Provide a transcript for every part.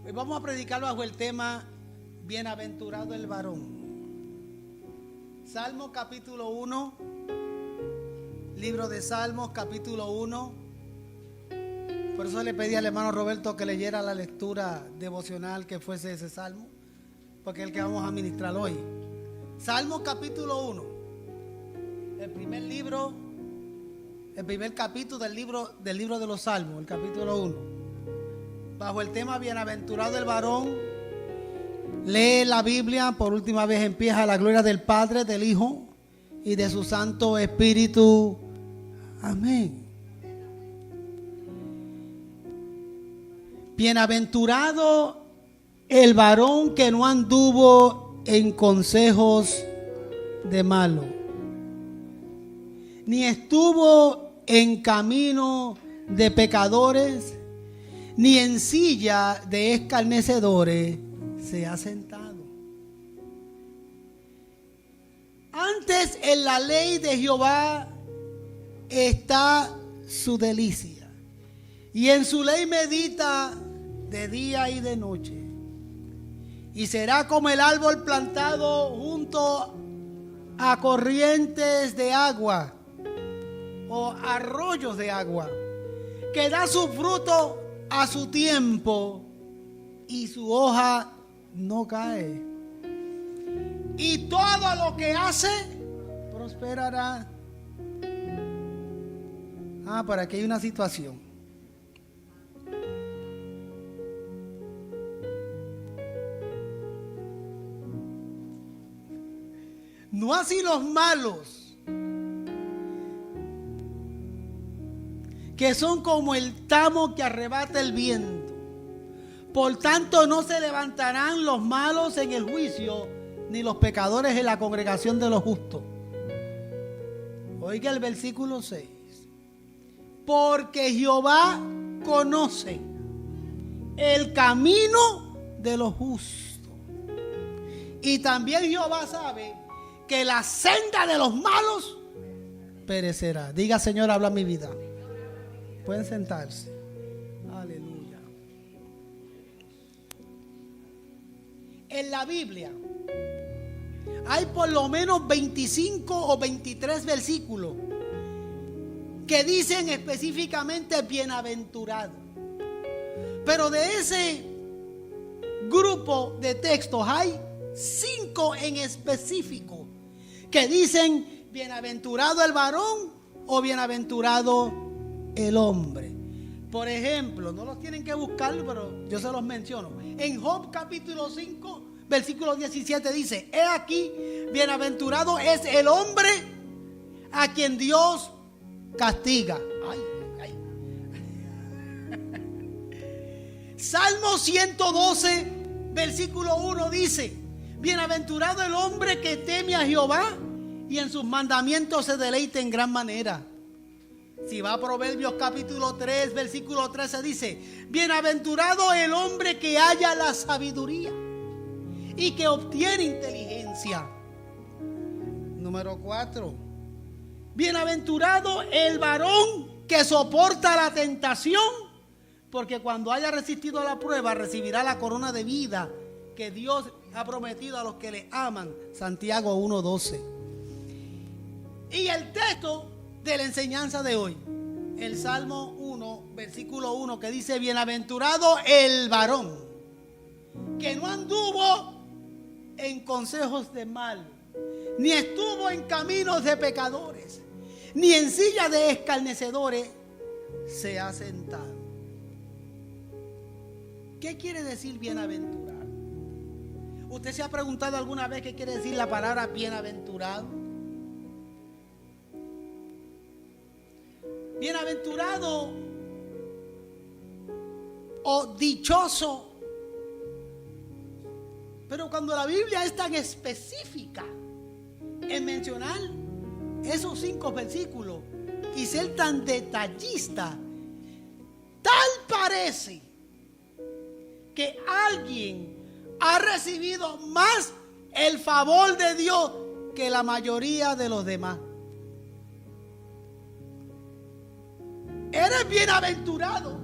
Hoy vamos a predicar bajo el tema Bienaventurado el varón. Salmo capítulo 1, libro de Salmos capítulo 1. Por eso le pedí al hermano Roberto que leyera la lectura devocional que fuese ese salmo, porque es el que vamos a ministrar hoy. Salmo capítulo 1, el primer capítulo del libro de los Salmos, el capítulo 1. Bajo el tema Bienaventurado el varón, lee la Biblia, por última vez empieza la gloria del Padre, del Hijo y de su Santo Espíritu. Amén. Bienaventurado el varón que no anduvo en consejos de malo, ni estuvo en camino de pecadores, ni en silla de escarnecedores se ha sentado. Antes en la ley de Jehová está su delicia, y en su ley medita de día y de noche. Y será como el árbol plantado junto a corrientes de agua o arroyos de agua, que da su fruto a su tiempo y su hoja no cae. Y todo lo que hace prosperará. Por aquí hay una situación. No así los malos, que son como el tamo que arrebata el viento. Por tanto, no se levantarán los malos en el juicio, ni los pecadores en la congregación de los justos. Oiga el versículo 6. Porque Jehová conoce el camino de los justos, y también Jehová sabe que la senda de los malos perecerá. Diga: Señor, habla mi vida. Pueden sentarse. Aleluya. En la Biblia hay por lo menos 25 o 23 versículos que dicen específicamente bienaventurado. Pero de ese grupo de textos hay 5 en específico que dicen bienaventurado el varón o bienaventurado el hombre. Por ejemplo, no los tienen que buscar, pero yo se los menciono. En Job capítulo 5, versículo 17 dice: he aquí, bienaventurado es el hombre a quien Dios castiga. Salmo 112, versículo 1 dice: bienaventurado el hombre que teme a Jehová y en sus mandamientos se deleita en gran manera. Si va a Proverbios capítulo 3, versículo 13 dice: bienaventurado el hombre que halla la sabiduría y que obtiene inteligencia. Número 4. Bienaventurado el varón que soporta la tentación, porque cuando haya resistido a la prueba recibirá la corona de vida que Dios ha prometido a los que le aman. Santiago 1:12. Y el texto de la enseñanza de hoy, el Salmo 1, versículo 1, que dice: bienaventurado el varón que no anduvo en consejos de mal, ni estuvo en caminos de pecadores, ni en silla de escarnecedores se ha sentado. ¿Qué quiere decir bienaventurado? ¿Usted se ha preguntado alguna vez qué quiere decir la palabra bienaventurado? Bienaventurado o dichoso. Pero cuando la Biblia es tan específica en mencionar esos 5 versículos y ser tan detallista, tal parece que alguien ha recibido más el favor de Dios que la mayoría de los demás. Eres bienaventurado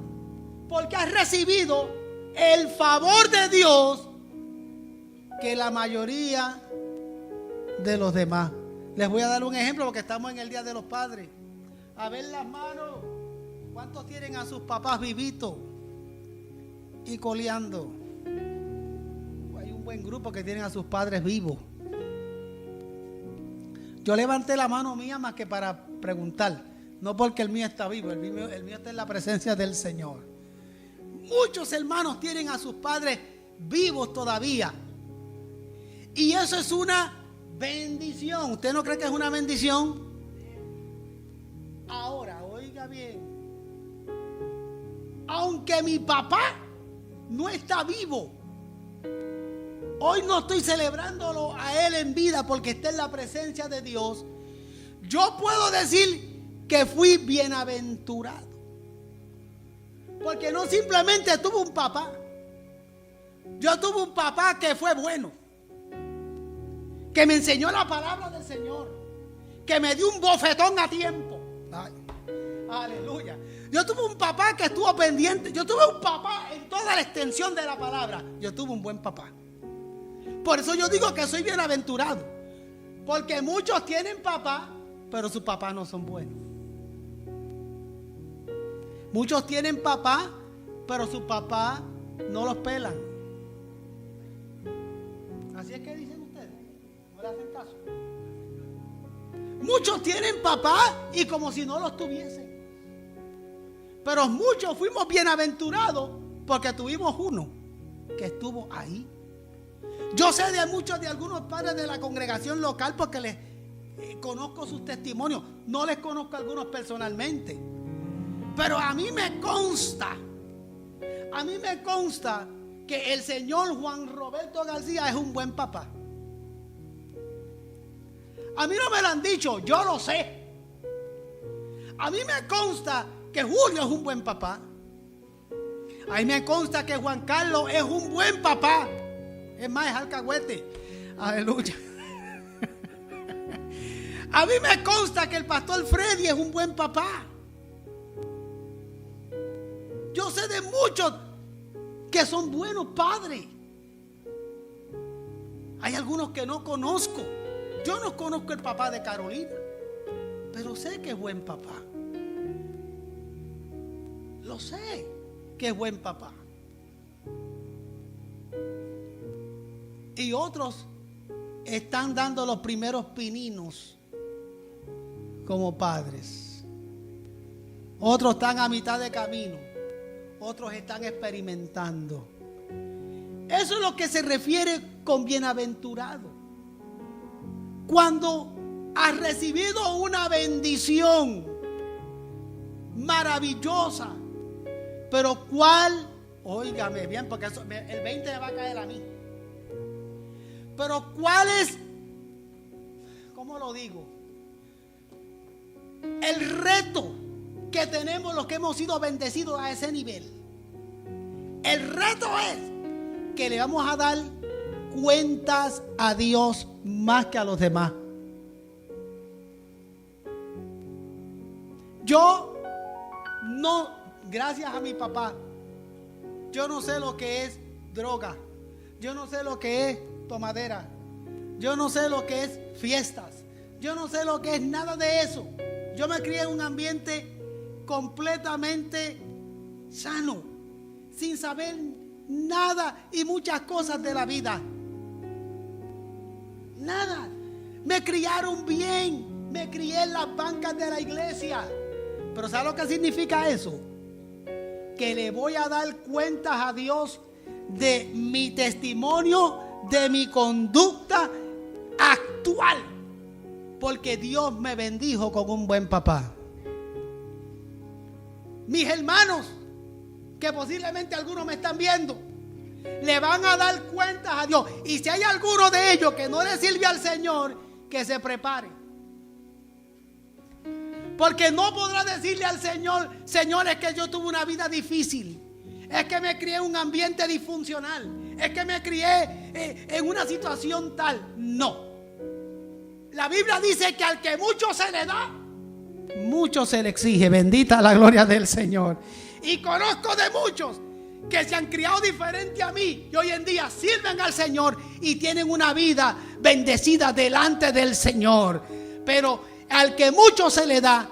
porque has recibido el favor de Dios que la mayoría de los demás. Les voy a dar un ejemplo porque estamos en el Día de los Padres. A ver las manos. ¿Cuántos tienen a sus papás vivitos y coleando? Hay un buen grupo que tienen a sus padres vivos. Yo levanté la mano mía más que para preguntar. No porque el mío está vivo, el mío está en la presencia del Señor. Muchos hermanos tienen a sus padres vivos todavía. Y eso es una bendición. ¿Usted no cree que es una bendición? Ahora, oiga bien. Aunque mi papá no está vivo, hoy no estoy celebrándolo a él en vida porque está en la presencia de Dios. Yo puedo decir que fui bienaventurado. Porque no simplemente tuve un papá. Yo tuve un papá que fue bueno, que me enseñó la palabra del Señor, que me dio un bofetón a tiempo. Ay, aleluya. Yo tuve un papá que estuvo pendiente. Yo tuve un papá en toda la extensión de la palabra. Yo tuve un buen papá. Por eso yo digo que soy bienaventurado. Porque muchos tienen papá, pero sus papás no son buenos. Muchos tienen papá, pero sus papás no los pelan. Así es que dicen ustedes. No le hacen caso. Muchos tienen papá y como si no los tuviesen. Pero muchos fuimos bienaventurados porque tuvimos uno que estuvo ahí. Yo sé de muchos, de algunos padres de la congregación local porque les conozco sus testimonios. No les conozco a algunos personalmente. Pero a mí me consta que el señor Juan Roberto García es un buen papá. A mí no me lo han dicho, yo lo sé. A mí me consta que Julio es un buen papá. A mí me consta que Juan Carlos es un buen papá. Es más, es alcahuete. Aleluya. A mí me consta que el pastor Freddy es un buen papá. Yo sé de muchos que son buenos padres. Hay algunos que no conozco. Yo no conozco el papá de Carolina, pero sé que es buen papá. Lo sé que es buen papá. Y otros están dando los primeros pininos como padres. Otros están a mitad de camino. Otros están experimentando. Eso es lo que se refiere con bienaventurado. Cuando has recibido una bendición maravillosa, pero ¿cuál? Óigame bien, porque el 20 me va a caer a mí. Pero ¿cuál es? ¿Cómo lo digo? El reto que tenemos los que hemos sido bendecidos a ese nivel. El reto es que le vamos a dar cuentas a Dios más que a los demás. Yo no, gracias a mi papá, yo no sé lo que es droga. Yo no sé lo que es tomadera. Yo no sé lo que es fiestas. Yo no sé lo que es nada de eso. Yo me crié en un ambiente completamente sano, sin saber nada y muchas cosas de la vida. Nada. Me criaron bien. Me crié en las bancas de la iglesia. Pero ¿sabe lo que significa eso? Que le voy a dar cuentas a Dios de mi testimonio, de mi conducta actual. Porque Dios me bendijo con un buen papá. Mis hermanos, que posiblemente algunos me están viendo, le van a dar cuentas a Dios. Y si hay alguno de ellos que no le sirve al Señor, que se prepare. Porque no podrá decirle al Señor: Señor, es que yo tuve una vida difícil. Es que me crié en un ambiente disfuncional. Es que me crié en una situación tal. No. La Biblia dice que al que mucho se le da, mucho se le exige. Bendita la gloria del Señor. Y conozco de muchos que se han criado diferente a mí y hoy en día sirven al Señor y tienen una vida bendecida delante del Señor. Pero al que mucho se le da,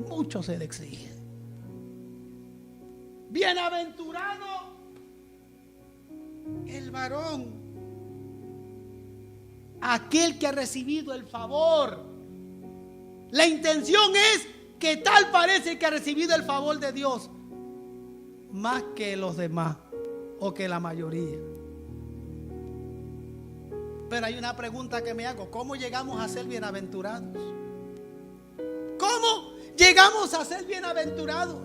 mucho se le exige. Bienaventurado el varón, aquel que ha recibido el favor. La intención es que tal parece que ha recibido el favor de Dios más que los demás o que la mayoría. Pero hay una pregunta que me hago: ¿cómo llegamos a ser bienaventurados? ¿Cómo llegamos a ser bienaventurados?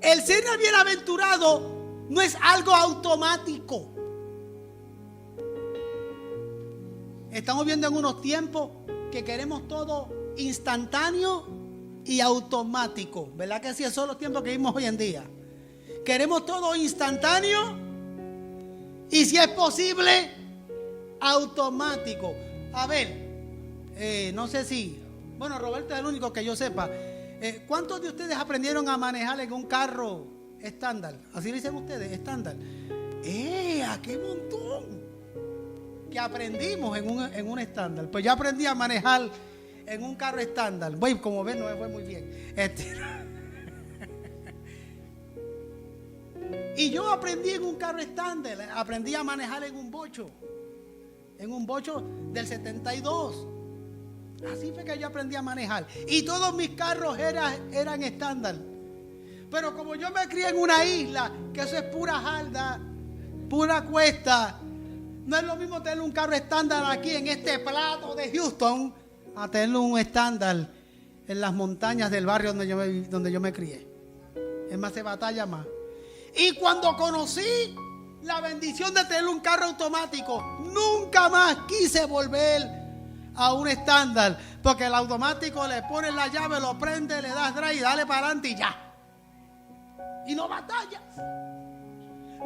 El ser bienaventurado no es algo automático. Estamos viendo en unos tiempos que queremos todo instantáneo y automático, ¿verdad que sí? Esos son los tiempos que vivimos hoy en día. Queremos todo instantáneo y, si es posible, automático. A ver, no sé si, bueno, Roberto es el único que yo sepa. ¿Cuántos de ustedes aprendieron a manejar en un carro estándar? Así dicen ustedes, estándar. ¡A qué montón! Que aprendimos en un estándar. Pues yo aprendí a manejar en un carro estándar. Bueno, como ven, no me fue muy bien. Y yo aprendí en un carro estándar. Aprendí a manejar en un bocho. En un bocho del 72. Así fue que yo aprendí a manejar. Y todos mis carros eran estándar. Pero como yo me crié en una isla, que eso es pura jarda, pura cuesta, no es lo mismo tener un carro estándar aquí en este plato de Houston a tener un estándar en las montañas del barrio donde yo me crié. Es más, se batalla más. Y cuando conocí la bendición de tener un carro automático, nunca más quise volver a un estándar, porque el automático le pones la llave, lo prende, le das drive y dale para adelante y ya. Y no batallas.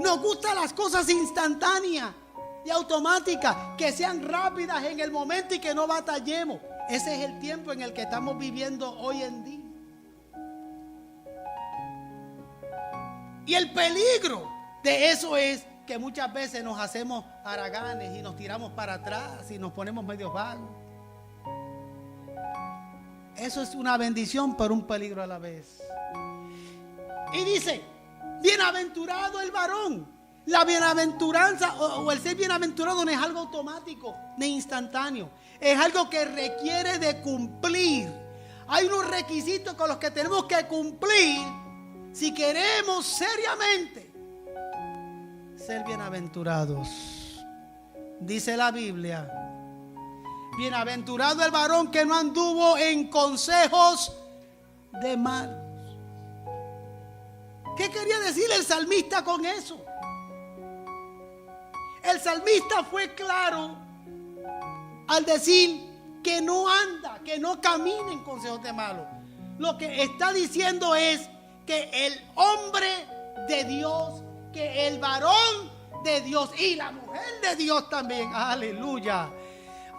Nos gustan las cosas instantáneas y automáticas, que sean rápidas en el momento y que no batallemos. Ese es el tiempo en el que estamos viviendo hoy en día. Y el peligro de eso es que muchas veces nos hacemos haraganes y nos tiramos para atrás y nos ponemos medio vagos. Eso es una bendición, pero un peligro a la vez. Y dice: bienaventurado el varón. La bienaventuranza o el ser bienaventurado no es algo automático ni instantáneo. Es algo que requiere de cumplir. Hay unos requisitos con los que tenemos que cumplir si queremos seriamente ser bienaventurados. Dice la Biblia: bienaventurado el varón que no anduvo en consejos de malos. ¿Qué quería decir el salmista con eso? El salmista fue claro al decir que no anda, que no camina en consejos de malos. Lo que está diciendo es que el hombre de Dios, que el varón de Dios y la mujer de Dios también, aleluya,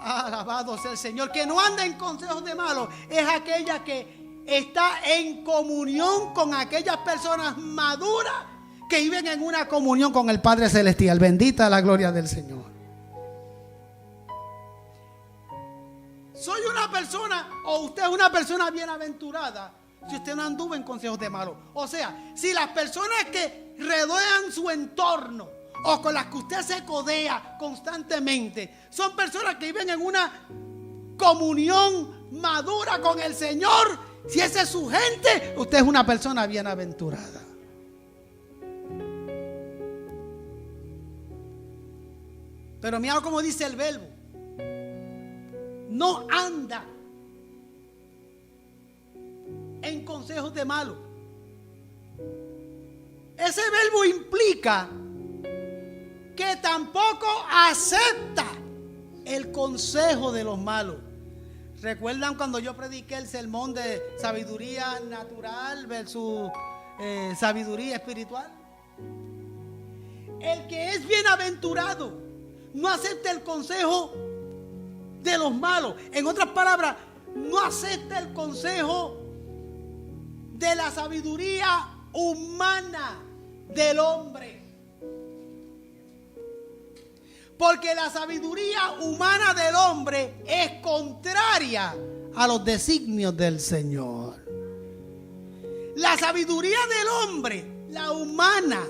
alabado sea el Señor, que no anda en consejos de malos, es aquella que está en comunión con aquellas personas maduras que viven en una comunión con el Padre Celestial. Bendita la gloria del Señor. Soy una persona, o usted es una persona bienaventurada, si usted no anduvo en consejos de malos. O sea, si las personas que rodean su entorno o con las que usted se codea constantemente son personas que viven en una comunión madura con el Señor, si esa es su gente, usted es una persona bienaventurada. Pero mira cómo dice el verbo: no anda en consejos de malos. Ese verbo implica que tampoco acepta el consejo de los malos. ¿Recuerdan cuando yo prediqué el sermón de sabiduría natural versus sabiduría espiritual? El que es bienaventurado no acepta el consejo de los malos. En otras palabras, no acepta el consejo de la sabiduría humana del hombre. Porque la sabiduría humana del hombre es contraria a los designios del Señor. La sabiduría del hombre, la humana,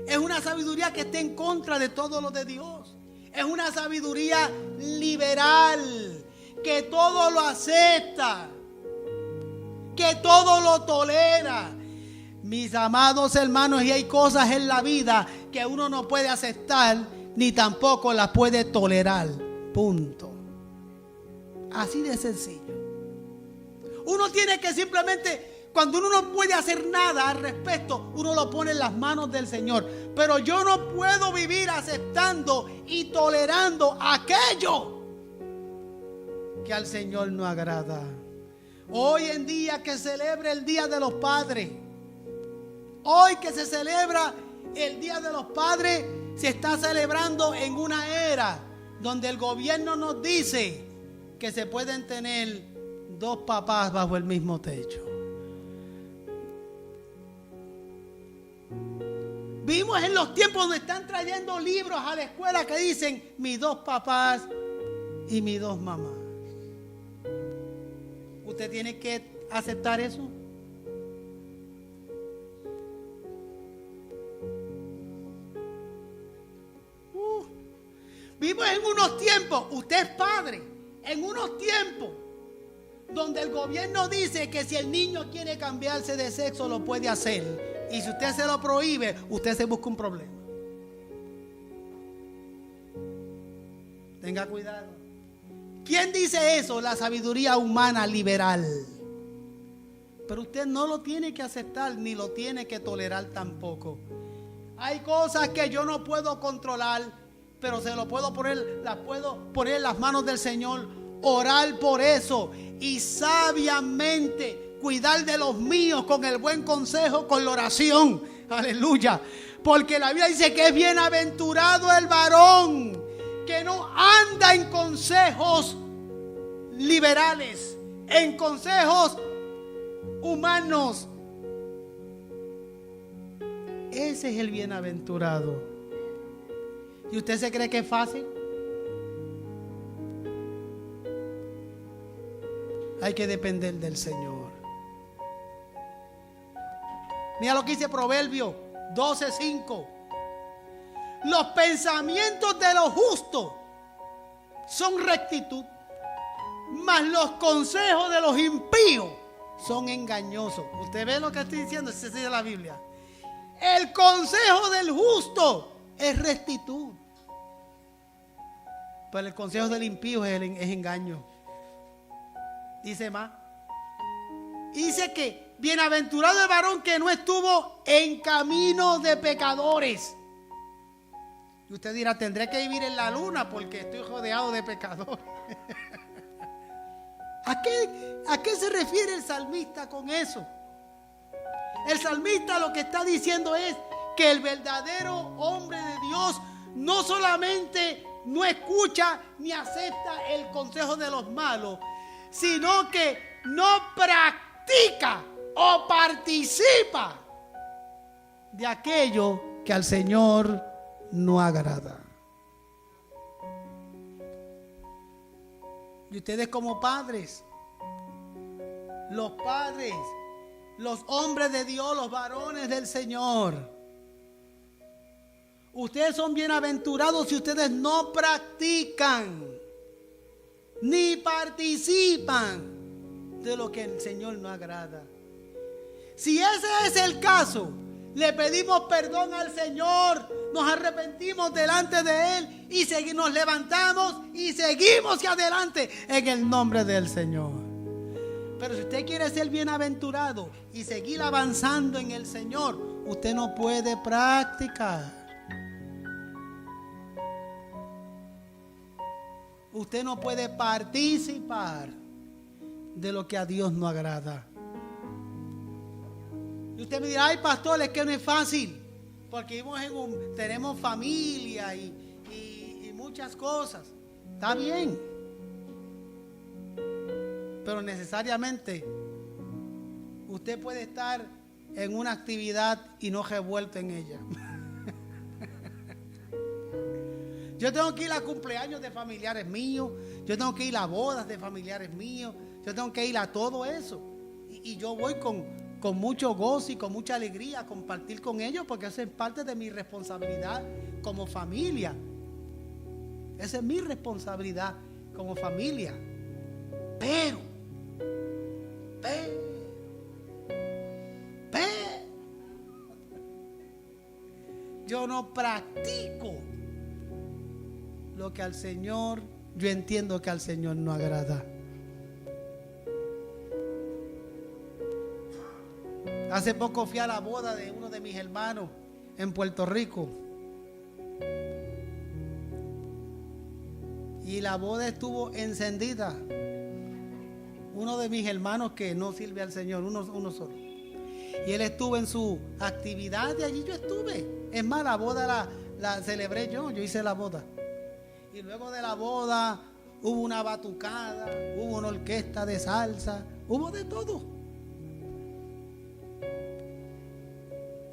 es una sabiduría que está en contra de todo lo de Dios. Es una sabiduría liberal, que todo lo acepta, que todo lo tolera. Mis amados hermanos, y hay cosas en la vida que uno no puede aceptar ni tampoco las puede tolerar. Punto. Así de sencillo. Uno tiene que simplemente, cuando uno no puede hacer nada al respecto, uno lo pone en las manos del Señor. Pero yo no puedo vivir aceptando y tolerando aquello que al Señor no agrada. Hoy en día que celebra el Día de los Padres, hoy que se celebra el Día de los Padres, se está celebrando en una era donde el gobierno nos dice que se pueden tener 2 papás bajo el mismo techo. Vimos en los tiempos donde están trayendo libros a la escuela que dicen mis 2 papás y mis 2 mamás. ¿Usted tiene que aceptar eso? Vivimos en unos tiempos, usted es padre, en unos tiempos donde el gobierno dice que si el niño quiere cambiarse de sexo lo puede hacer. Y si usted se lo prohíbe, usted se busca un problema. Tenga cuidado. ¿Quién dice eso? La sabiduría humana liberal. Pero usted no lo tiene que aceptar ni lo tiene que tolerar tampoco. Hay cosas que yo no puedo controlar, pero se lo puedo poner, las puedo poner en las manos del Señor, orar por eso y sabiamente cuidar de los míos con el buen consejo, con la oración. Aleluya. Porque la Biblia dice que es bienaventurado el varón que no anda en consejos liberales, en consejos humanos. Ese es el bienaventurado. ¿Y usted se cree que es fácil? Hay que depender del Señor. Mira lo que dice Proverbios 12:5. Los pensamientos de los justos son rectitud, mas los consejos de los impíos son engañosos. ¿Usted ve lo que estoy diciendo? Ese es de la Biblia. El consejo del justo es rectitud, pero el consejo del impío es engaño. Dice más. Dice que bienaventurado el varón que no estuvo en camino de pecadores. Y usted dirá, tendré que vivir en la luna porque estoy rodeado de pecadores. ¿A qué se refiere el salmista con eso? El salmista lo que está diciendo es que el verdadero hombre de Dios no solamente no escucha ni acepta el consejo de los malos, sino que no practica o participa de aquello que al Señor no agrada. Y ustedes como padres, los padres, los hombres de Dios, los varones del Señor, ustedes son bienaventurados si ustedes no practican ni participan de lo que el Señor no agrada. Si ese es el caso, le pedimos perdón al Señor, nos arrepentimos delante de Él y nos levantamos y seguimos hacia adelante en el nombre del Señor. Pero si usted quiere ser bienaventurado y seguir avanzando en el Señor, usted no puede practicar. Usted no puede participar de lo que a Dios no agrada. Y usted me dirá, ay pastor, es que no es fácil, porque tenemos familia y muchas cosas. Está bien, pero necesariamente usted puede estar en una actividad y no revuelto en ella. Yo tengo que ir a cumpleaños de familiares míos, yo tengo que ir a bodas de familiares míos, yo tengo que ir a todo eso. Y yo voy con mucho gozo y con mucha alegría a compartir con ellos, porque eso es parte de mi responsabilidad como familia. Esa es mi responsabilidad como familia. Pero yo no practico lo que al Señor, yo entiendo que al Señor no agrada. Hace poco fui a la boda de uno de mis hermanos en Puerto Rico. Y la boda estuvo encendida. Uno de mis hermanos que no sirve al Señor, uno solo. Y él estuvo en su actividad y allí yo estuve. Es más, la boda la celebré yo hice la boda. Y luego de la boda hubo una batucada, hubo una orquesta de salsa, hubo de todo.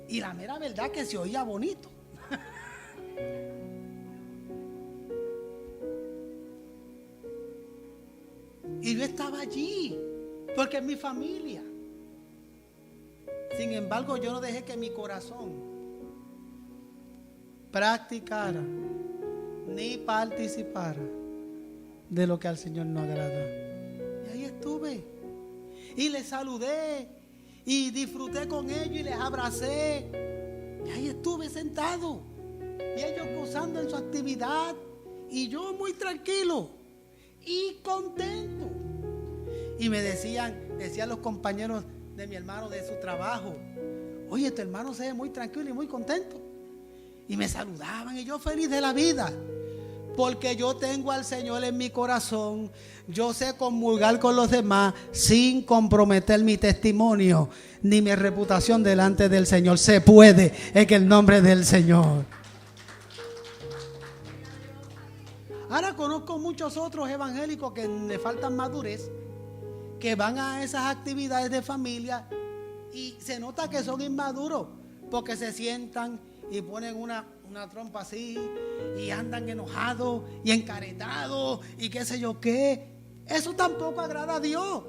Y la mera verdad que se oía bonito. Y yo estaba allí, porque es mi familia. Sin embargo, yo no dejé que mi corazón practicara ni participara de lo que al Señor no agrada. Y ahí estuve. Y les saludé. Y disfruté con ellos y les abracé. Y ahí estuve sentado. Y ellos gozando en su actividad. Y yo muy tranquilo y contento. Y me decían los compañeros de mi hermano de su trabajo: oye, tu hermano se ve muy tranquilo y muy contento. Y me saludaban y yo feliz de la vida. Porque yo tengo al Señor en mi corazón. Yo sé comulgar con los demás sin comprometer mi testimonio ni mi reputación delante del Señor. Se puede en el nombre del Señor. Ahora conozco muchos otros evangélicos que le faltan madurez, que van a esas actividades de familia y se nota que son inmaduros, porque se sientan y ponen una trompa así y andan enojados y encaretados y qué sé yo qué. Eso tampoco agrada a Dios.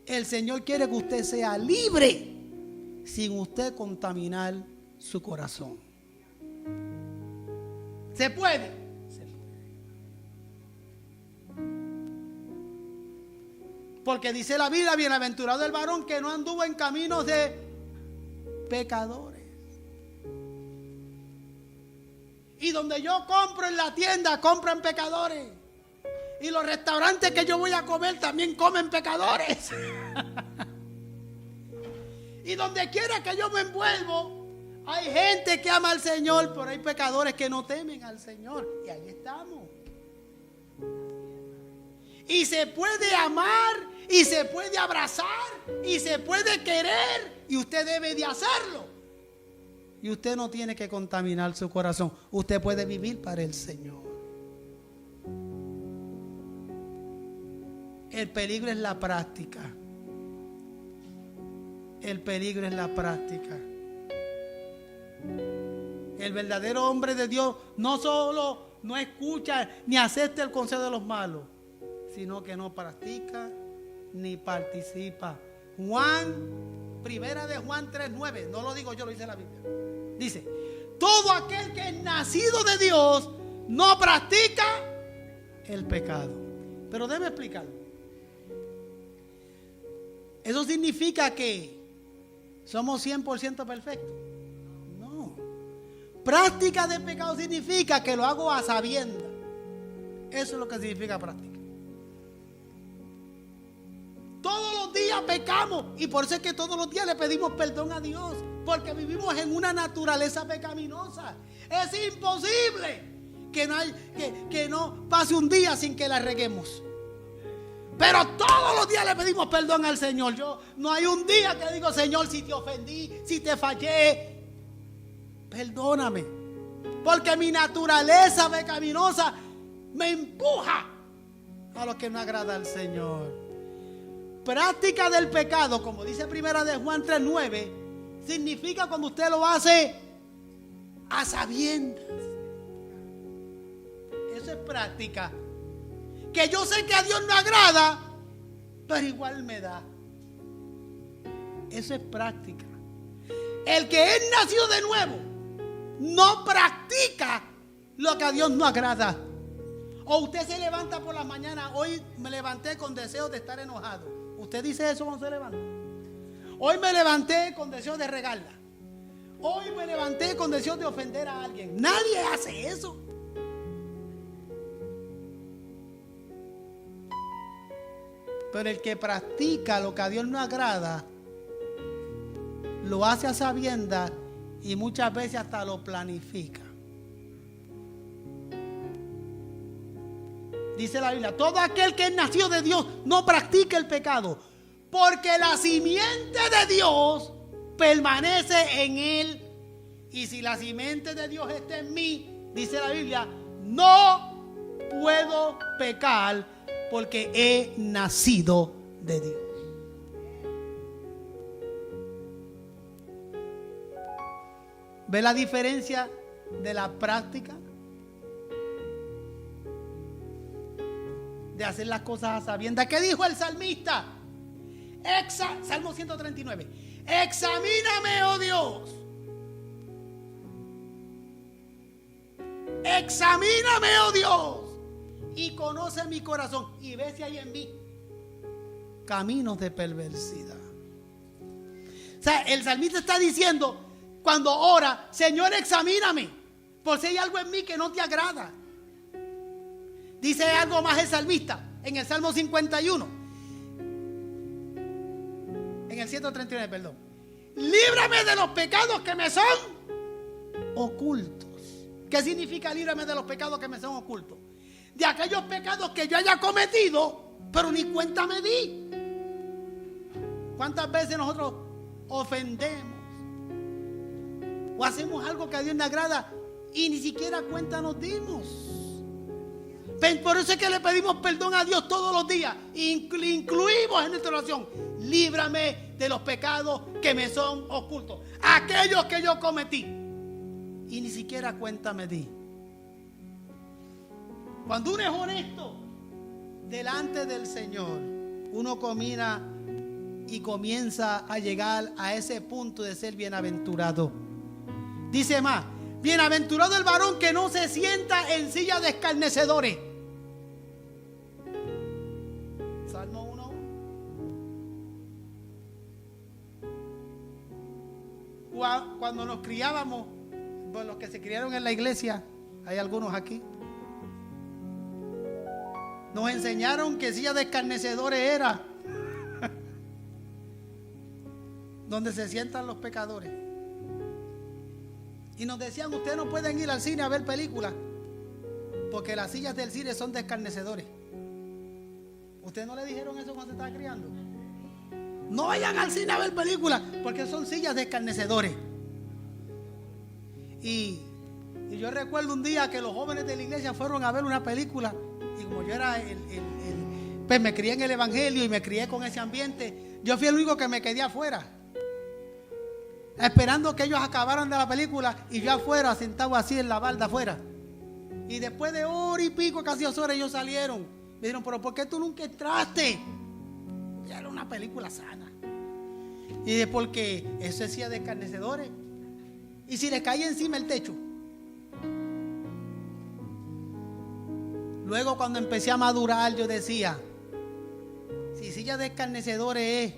El Señor quiere que usted sea libre sin usted contaminar su corazón. ¿Se puede? Porque dice la Biblia: bienaventurado el varón que no anduvo en caminos de pecadores. Y donde yo compro en la tienda, compran pecadores. Y los restaurantes que yo voy a comer también comen pecadores. Y donde quiera que yo me envuelvo, hay gente que ama al Señor, pero hay pecadores que no temen al Señor. Y ahí estamos. Y se puede amar, y se puede abrazar, y se puede querer, y usted debe de hacerlo. Y usted no tiene que contaminar su corazón. Usted puede vivir para el Señor. El peligro es la práctica. El peligro es la práctica. El verdadero hombre de Dios no solo no escucha ni acepta el consejo de los malos, sino que no practica ni participa. Primera de Juan 3:9, no lo digo yo, lo dice la Biblia. Dice: todo aquel que es nacido de Dios no practica el pecado. Pero déjame explicarlo. ¿Eso significa que somos 100% perfectos? No. Práctica de pecado significa que lo hago a sabiendas. Eso es lo que significa práctica. Todos los días pecamos, y por eso es que todos los días le pedimos perdón a Dios, porque vivimos en una naturaleza pecaminosa. Es imposible que no pase un día sin que la reguemos. Pero todos los días le pedimos perdón al Señor. No hay un día que digo: Señor, si te ofendí, si te fallé, perdóname. Porque mi naturaleza pecaminosa me empuja a lo que no agrada al Señor. práctica del pecado, como dice primera de Juan 3:9, significa cuando usted lo hace a sabiendas. Eso es práctica. Que yo sé que a Dios no agrada, pero igual me da. Eso es práctica. El que es nacido de nuevo no practica lo que a Dios no agrada. O usted se levanta por la mañana, hoy me levanté con deseos de estar enojado. ¿Usted dice eso cuando se levanta? Hoy me levanté con deseos de regarla. Hoy me levanté con deseos de ofender a alguien. Nadie hace eso. Pero el que practica lo que a Dios no agrada, lo hace a sabiendas y muchas veces hasta lo planifica. Dice la Biblia, todo aquel que es nacido de Dios no practica el pecado, porque la simiente de Dios permanece en él. Y si la simiente de Dios está en mí, dice la Biblia, no puedo pecar porque he nacido de Dios. ¿Ve la diferencia de la práctica? De hacer las cosas a sabiendas. ¿Qué dijo el salmista? Salmo 139. Examíname, oh Dios. Examíname, oh Dios. Y conoce mi corazón. Y ve si hay en mí caminos de perversidad. O sea, el salmista está diciendo, cuando ora, Señor, examíname, por si hay algo en mí que no te agrada. Dice algo más el salmista en el Salmo 51, en el 139, perdón. Líbrame de los pecados que me son ocultos. ¿Qué significa líbrame de los pecados que me son ocultos? De aquellos pecados que yo haya cometido, pero ni cuenta me di. ¿Cuántas veces nosotros ofendemos o hacemos algo que a Dios le agrada y ni siquiera cuenta nos dimos? Por eso es que le pedimos perdón a Dios todos los días. Incluimos en nuestra oración: líbrame de los pecados que me son ocultos, aquellos que yo cometí y ni siquiera cuenta me di. Cuando uno es honesto delante del Señor, uno comienza a llegar a ese punto de ser bienaventurado. Dice más: bienaventurado el varón que no se sienta en silla de escarnecedores. Salmo 1. Cuando nos criábamos, bueno, los que se criaron en la iglesia, hay algunos aquí, nos enseñaron que silla de escarnecedores era donde se sientan los pecadores. Y nos decían: ustedes no pueden ir al cine a ver películas porque las sillas del cine son de escarnecedores. ¿Ustedes no le dijeron eso cuando se estaba criando? No vayan al cine a ver películas porque son sillas de escarnecedores. Y yo recuerdo un día que los jóvenes de la iglesia fueron a ver una película. Y como yo era pues me crié en el evangelio y me crié con ese ambiente, yo fui el único que me quedé afuera, esperando que ellos acabaran de la película, y yo afuera, sentado así en la barda afuera. Y después de hora y pico, casi 2 horas, ellos salieron. Me dijeron: pero ¿por qué tú nunca entraste? Ya era una película sana. Y de porque eso decía de escarnecedores. Y si le caía encima el techo. Luego, cuando empecé a madurar, yo decía: si silla de escarnecedores es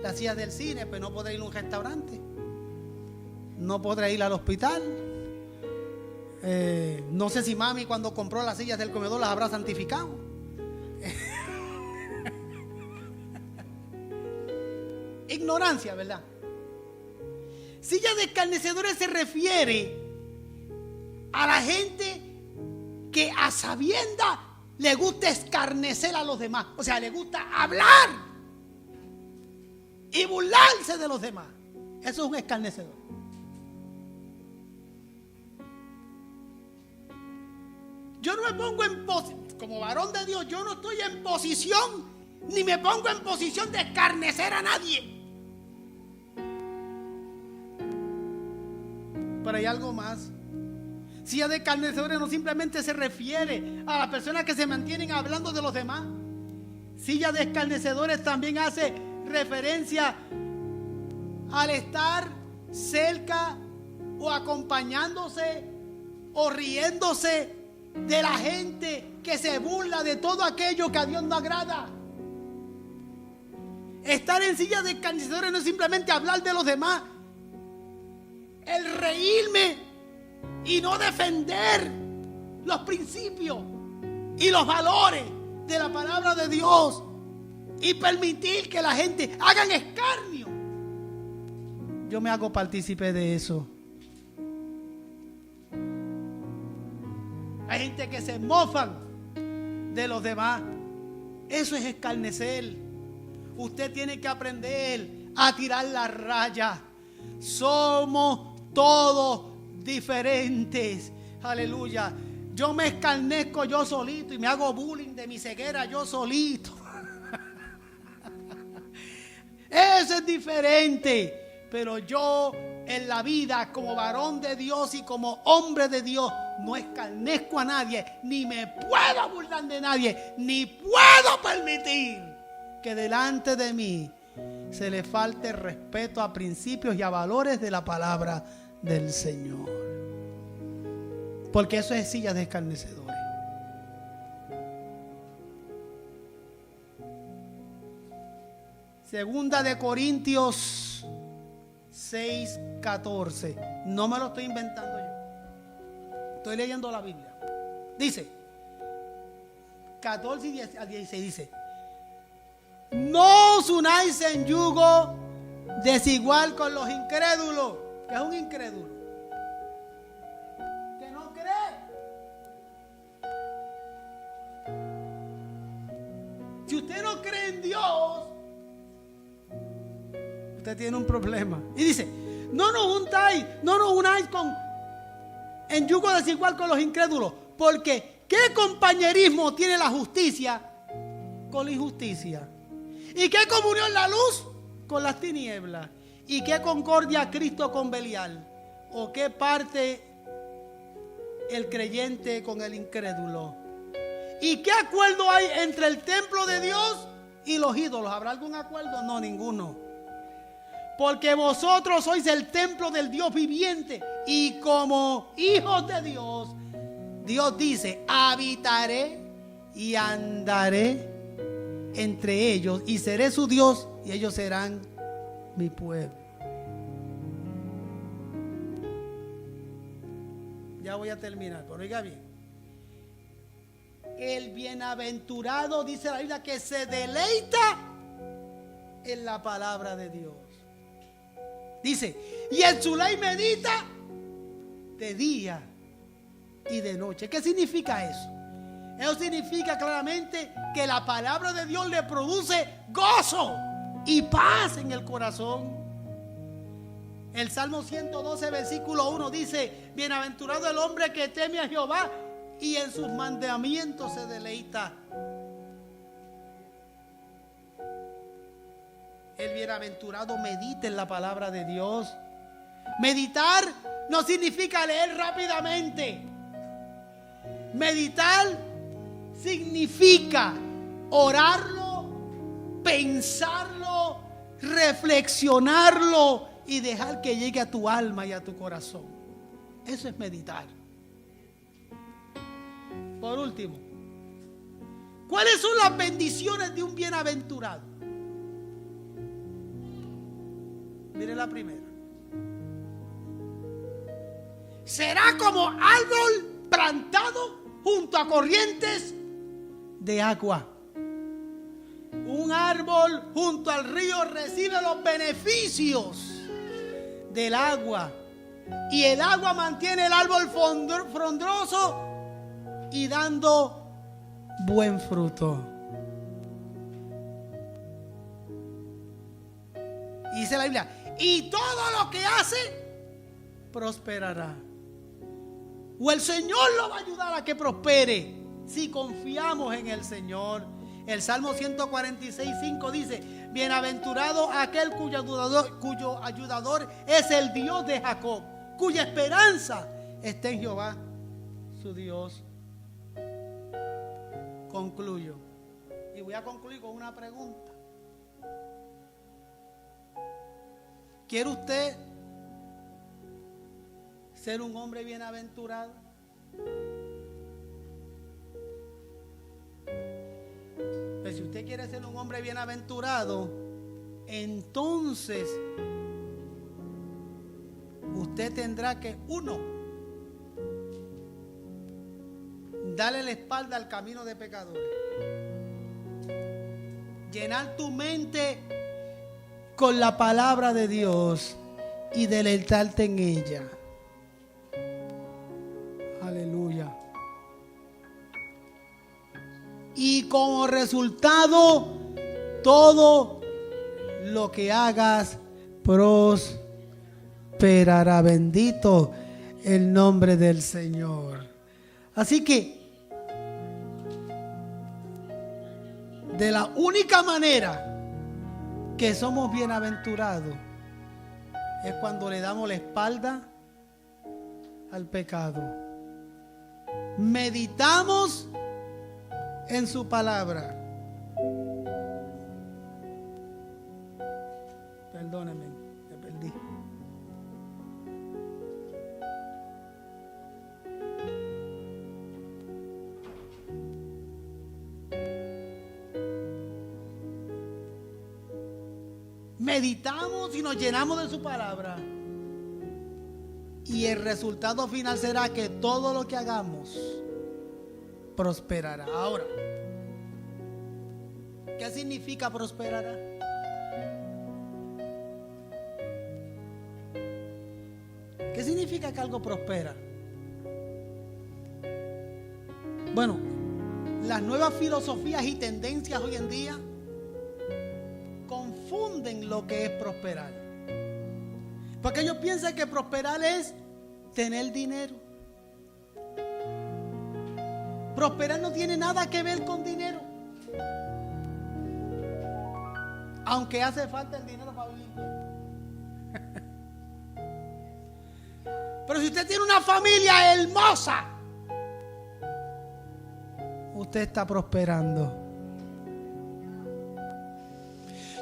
la silla del cine, pues no podré ir a un restaurante, no podré ir al hospital. No sé si mami, cuando compró las sillas del comedor, las habrá santificado. Ignorancia, ¿verdad? Silla de escarnecedores se refiere a la gente que a sabiendas le gusta escarnecer a los demás. O sea, le gusta hablar y burlarse de los demás. Eso es un escarnecedor. Yo no me pongo en posición, como varón de Dios, yo no estoy en posición ni me pongo en posición de escarnecer a nadie. Pero hay algo más. Silla de escarnecedores no simplemente se refiere a las personas que se mantienen hablando de los demás. Silla de escarnecedores también hace referencia al estar cerca o acompañándose o riéndose de la gente que se burla de todo aquello que a Dios no agrada. Estar en silla de escarnecedores no es simplemente hablar de los demás. El reírme y no defender los principios y los valores de la palabra de Dios y permitir que la gente hagan escarnio. Yo me hago partícipe de eso. Hay gente que se mofan de los demás. Eso es escarnecer. Usted tiene que aprender a tirar la raya. Somos todos diferentes. Aleluya. Yo me escarnezco yo solito y me hago bullying de mi ceguera yo solito. Eso es diferente. Pero yo en la vida como varón de Dios y como hombre de Dios no escarnezco a nadie, ni me puedo burlar de nadie, ni puedo permitir que delante de mí se le falte respeto a principios y a valores de la palabra del Señor. Porque eso es silla de escarnecedores. Segunda de Corintios 6:14. No me lo estoy inventando yo. Estoy leyendo la Biblia. Dice 14 a 16 dice: no os unáis en yugo desigual con los incrédulos. ¿Qué es un incrédulo? Que no cree. Si usted no cree en Dios, usted tiene un problema. Y dice: no nos unáis en yugo desigual con los incrédulos, porque ¿qué compañerismo tiene la justicia con la injusticia? ¿Y qué comunión la luz con las tinieblas? ¿Y qué concordia Cristo con Belial? ¿O qué parte el creyente con el incrédulo? ¿Y qué acuerdo hay entre el templo de Dios y los ídolos? ¿Habrá algún acuerdo? No, ninguno. Porque vosotros sois el templo del Dios viviente, y como hijos de Dios, Dios dice: habitaré y andaré entre ellos, y seré su Dios, y ellos serán mi pueblo. Ya voy a terminar, pero oiga bien. El bienaventurado, dice la Biblia, que se deleita en la palabra de Dios. Dice: y en su ley medita de día y de noche. ¿Qué significa eso? Eso significa claramente que la palabra de Dios le produce gozo y paz en el corazón. El Salmo 112 versículo 1 dice: bienaventurado el hombre que teme a Jehová y en sus mandamientos se deleita. El bienaventurado medita en la palabra de Dios. Meditar no significa leer rápidamente. Meditar significa orarlo, pensarlo, reflexionarlo y dejar que llegue a tu alma y a tu corazón. Eso es meditar. Por último, ¿cuáles son las bendiciones de un bienaventurado? Mire la primera. Será como árbol plantado junto a corrientes de agua. Un árbol junto al río recibe los beneficios del agua, y el agua mantiene el árbol frondoso y dando buen fruto. Y dice la Biblia: y todo lo que hace prosperará. O el Señor lo va a ayudar a que prospere si confiamos en el Señor. El Salmo 146:5 dice: bienaventurado aquel cuyo ayudador es el Dios de Jacob, cuya esperanza está en Jehová, su Dios. Concluyo. Y voy a concluir con una pregunta. ¿Quiere usted ser un hombre bienaventurado? Pues si usted quiere ser un hombre bienaventurado, entonces usted tendrá que, uno, darle la espalda al camino de pecadores. Llenar tu mente con la palabra de Dios y deleitarte en ella. Aleluya. Y como resultado, todo lo que hagas prosperará. Bendito el nombre del Señor. Así que, de la única manera que somos bienaventurados es cuando le damos la espalda al pecado. Meditamos en su palabra. Perdóneme, me perdí. Meditamos y nos llenamos de su palabra. Y el resultado final será que todo lo que hagamos prosperará. Ahora, ¿qué significa prosperará? ¿Qué significa que algo prospera? Bueno, las nuevas filosofías y tendencias hoy en día confunden lo que es prosperar. Porque ellos piensan que prosperar es tener dinero. Prosperar no tiene nada que ver con dinero. Aunque hace falta el dinero para vivir. Pero si usted tiene una familia hermosa, usted está prosperando.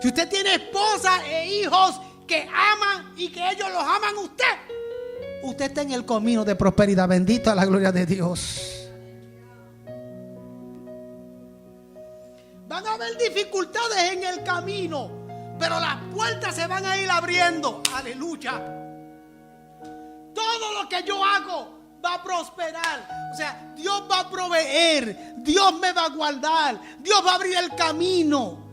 Si usted tiene esposa e hijos que aman y que ellos los aman a usted está en el camino de prosperidad. Bendito a la gloria de Dios. Van a haber dificultades en el camino, pero las puertas se van a ir abriendo. Aleluya. Todo lo que yo hago va a prosperar. O sea, Dios va a proveer, Dios me va a guardar, Dios va a abrir el camino.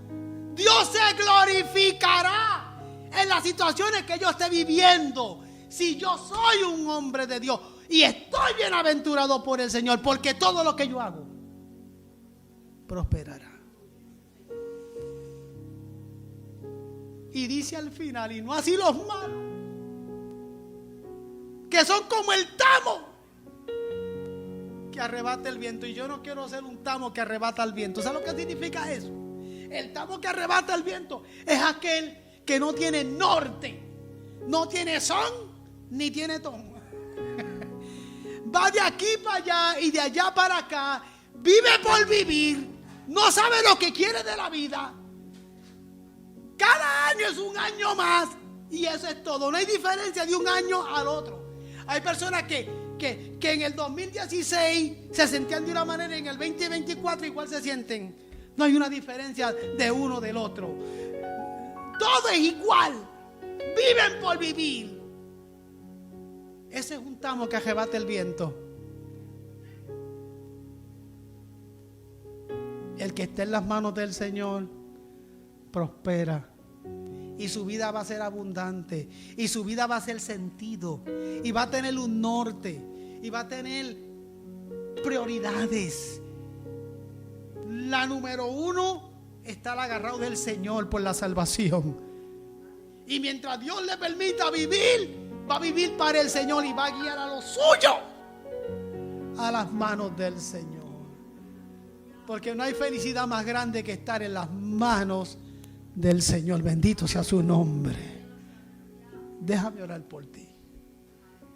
Dios se glorificará en las situaciones que yo esté viviendo. Si yo soy un hombre de Dios y estoy bienaventurado por el Señor, porque todo lo que yo hago prosperará. Y dice al final, y no así los malos, que son como el tamo que arrebata el viento. Y yo no quiero ser un tamo que arrebata el viento. ¿Sabes lo que significa eso? El tamo que arrebata el viento es aquel que no tiene norte, no tiene son, ni tiene ton. Va de aquí para allá y de allá para acá, vive por vivir, no sabe lo que quiere de la vida. Cada año es un año más y eso es todo. No hay diferencia de un año al otro. Hay personas que en el 2016 se sentían de una manera y en el 2024 igual se sienten. No hay una diferencia de uno del otro. Todo es igual. Viven por vivir. Ese es un tamo que arrebata el viento. El que esté en las manos del Señor prospera. Y su vida va a ser abundante. Y su vida va a ser sentido. Y va a tener un norte. Y va a tener prioridades. La número uno, estar agarrado del Señor por la salvación. Y mientras Dios le permita vivir, va a vivir para el Señor y va a guiar a los suyos a las manos del Señor. Porque no hay felicidad más grande que estar en las manos del Señor. Bendito sea su nombre. Déjame orar por ti.